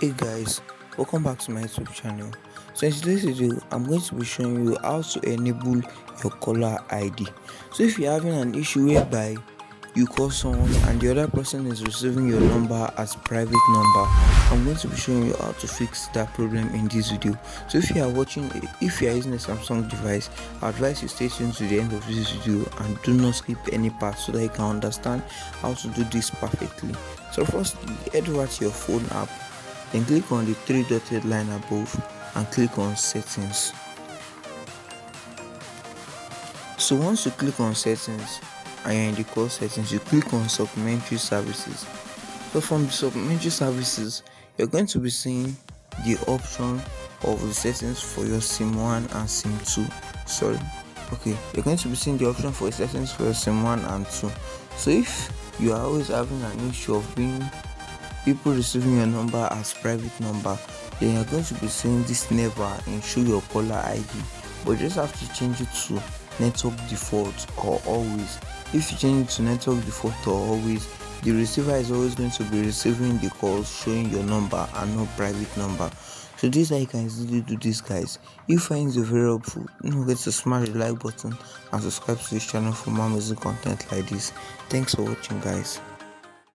Hey guys, welcome back to my YouTube channel. So in today's video, I'm going to be showing you how to enable your caller ID. So if you're having an issue whereby you call someone and the other person is receiving your number as private number, I'm going to be showing you how to fix that problem in this video. So if you are using a Samsung device, I advise you stay tuned to the end of this video and do not skip any part so that you can understand how to do this perfectly. So firstly, head over to your phone app, then click on the three dotted line above and click on settings. So once you click on settings and you're in the call settings, you click on supplementary services. So from the supplementary services, you're going to be seeing the option of the settings for your SIM 1 and SIM 2. You're going to be seeing the option for settings for your SIM 1 and 2. So if you are always having an issue of people receiving your number as private number, then you're going to be seeing this never in show your caller ID, but you just have to change it to network default or always. If you change it to network default or always, the receiver is always going to be receiving the calls showing your number and not private number. So this is how you can easily do this, guys. If you find it very helpful, don't forget to smash the like button and subscribe to this channel for more amazing content like this. Thanks for watching, guys.